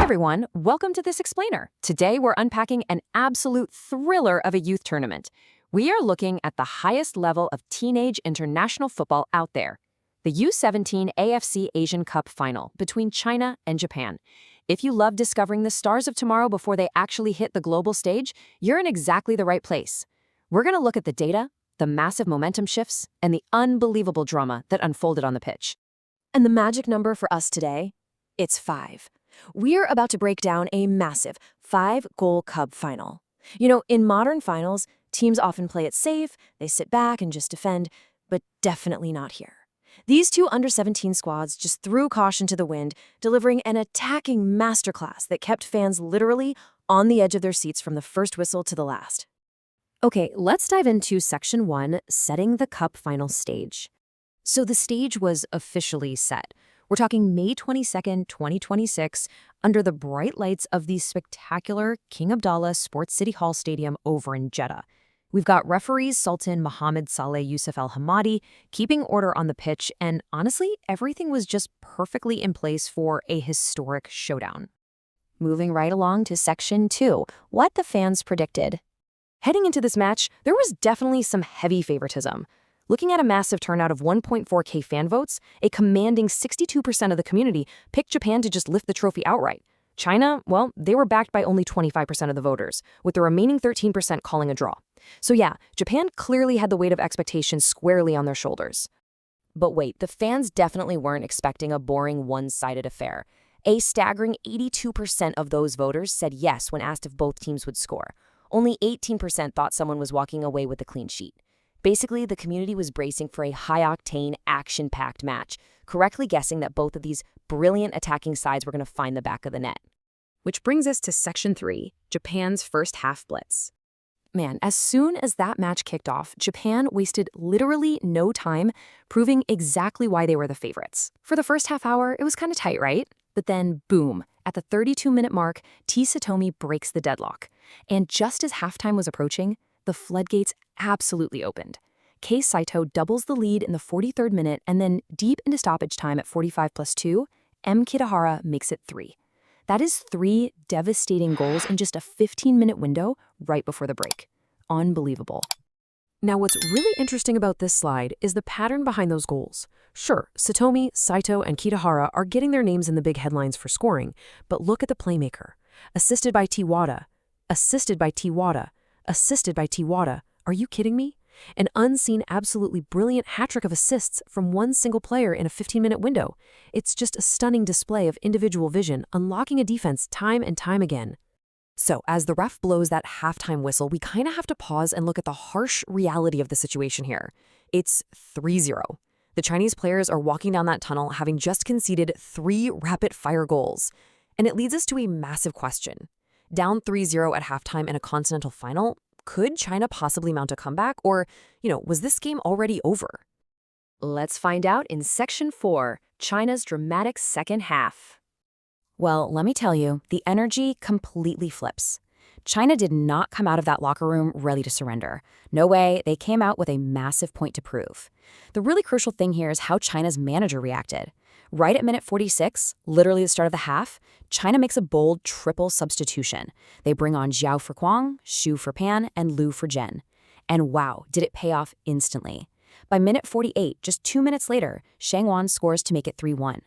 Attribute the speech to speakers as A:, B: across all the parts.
A: everyone, welcome to this explainer. Today we're unpacking an absolute thriller of a youth tournament. We are looking at the highest level of teenage international football out there, the U17 AFC Asian Cup Final between China and Japan. If you love discovering the stars of tomorrow before they actually hit the global stage, you're in exactly the right place. We're going to look at the data, the massive momentum shifts, and the unbelievable drama that unfolded on the pitch.
B: And the magic number for us today? It's 5. We're about to break down a massive 5-goal Cup final. You know, in modern finals, teams often play it safe, they sit back and just defend, but definitely not here. These two under-17 squads just threw caution to the wind, delivering an attacking masterclass that kept fans literally on the edge of their seats from the first whistle to the last. Okay, let's dive into Section 1, setting the Cup final stage. So the stage was officially set. We're talking May 22nd, 2026, under the bright lights of the spectacular King Abdallah Sports City Hall Stadium over in Jeddah. We've got referees Sultan Mohammed Saleh Yusuf Al Hamadi keeping order on the pitch, and honestly, everything was just perfectly in place for a historic showdown. Moving right along to Section 2, what the fans predicted. Heading into this match, there was definitely some heavy favoritism. Looking at a massive turnout of 1.4K fan votes, a commanding 62% of the community picked Japan to just lift the trophy outright. China, well, they were backed by only 25% of the voters, with the remaining 13% calling a draw. So yeah, Japan clearly had the weight of expectations squarely on their shoulders. But wait, the fans definitely weren't expecting a boring one-sided affair. A staggering 82% of those voters said yes when asked if both teams would score. Only 18% thought someone was walking away with a clean sheet. Basically, the community was bracing for a high-octane, action-packed match, correctly guessing that both of these brilliant attacking sides were going to find the back of the net. Which brings us to Section 3, Japan's first half blitz. Man, as soon as that match kicked off, Japan wasted literally no time, proving exactly why they were the favorites. For the first half hour, it was kind of tight, right? But then, boom, at the 32-minute mark, T. Satomi breaks the deadlock. And just as halftime was approaching, the floodgates absolutely opened. Kei Saito doubles the lead in the 43rd minute, and then deep into stoppage time at 45+2, M. Kitahara makes it 3. That is 3 devastating goals in just a 15-minute window right before the break. Unbelievable. Now, what's really interesting about this slide is the pattern behind those goals. Sure, Satomi, Saito, and Kitahara are getting their names in the big headlines for scoring, but look at the playmaker. Assisted by T. Wada. Assisted by T. Wada. Assisted by T. Wada. Are you kidding me? An unseen, absolutely brilliant hat-trick of assists from one single player in a 15-minute window. It's just a stunning display of individual vision, unlocking a defense time and time again. So, as the ref blows that halftime whistle, we kind of have to pause and look at the harsh reality of the situation here. It's 3-0. The Chinese players are walking down that tunnel having just conceded 3 rapid-fire goals. And it leads us to a massive question. Down 3-0 at halftime in a continental final, could China possibly mount a comeback? Or, was this game already over? Let's find out in Section 4, China's dramatic second half. Well, let me tell you, the energy completely flips. China did not come out of that locker room ready to surrender. No way, they came out with a massive point to prove. The really crucial thing here is how China's manager reacted. Right at minute 46, literally the start of the half, China makes a bold triple substitution. They bring on Zhao for Kwang, Xu for Pan, and Liu for Zhen. And wow, did it pay off instantly. By minute 48, just 2 minutes later, Shang Wan scores to make it 3-1.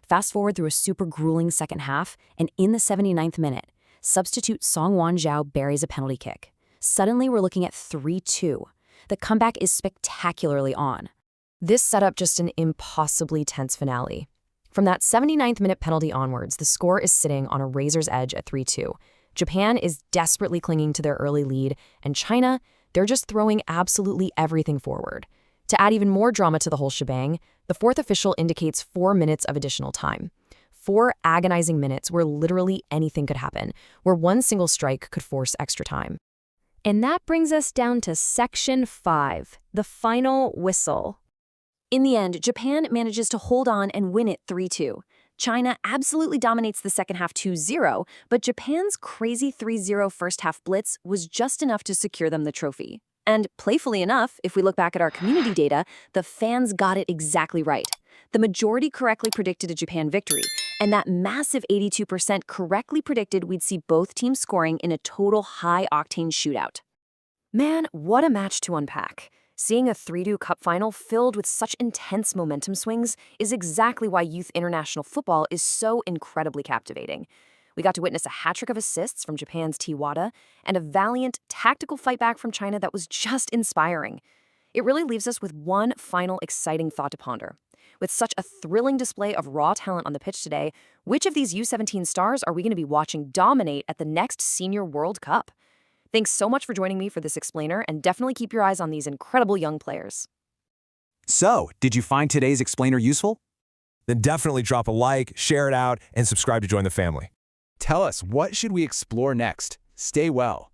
B: Fast forward through a super grueling second half, and in the 79th minute, substitute Song Wan Zhao buries a penalty kick. Suddenly, we're looking at 3-2. The comeback is spectacularly on. This set up just an impossibly tense finale. From that 79th minute penalty onwards, the score is sitting on a razor's edge at 3-2. Japan is desperately clinging to their early lead, and China, they're just throwing absolutely everything forward. To add even more drama to the whole shebang, the fourth official indicates 4 minutes of additional time. 4 agonizing minutes where literally anything could happen, where one single strike could force extra time. And that brings us down to Section 5, the final whistle. In the end, Japan manages to hold on and win it 3-2. China absolutely dominates the second half 2-0, but Japan's crazy 3-0 first half blitz was just enough to secure them the trophy. And playfully enough, if we look back at our community data, the fans got it exactly right. The majority correctly predicted a Japan victory, And that massive 82% correctly predicted we'd see both teams scoring in a total high-octane shootout. Man, what a match to unpack. Seeing a 3-2 cup final filled with such intense momentum swings is exactly why youth international football is so incredibly captivating. We got to witness a hat-trick of assists from Japan's Wada and a valiant, tactical fight back from China that was just inspiring. It really leaves us with one final exciting thought to ponder. With such a thrilling display of raw talent on the pitch today, which of these U17 stars are we going to be watching dominate at the next Senior World Cup? Thanks so much for joining me for this explainer, and definitely keep your eyes on these incredible young players.
C: So, did you find today's explainer useful?
D: Then definitely drop a like, share it out, and subscribe to join the family.
C: Tell us, what should we explore next? Stay well.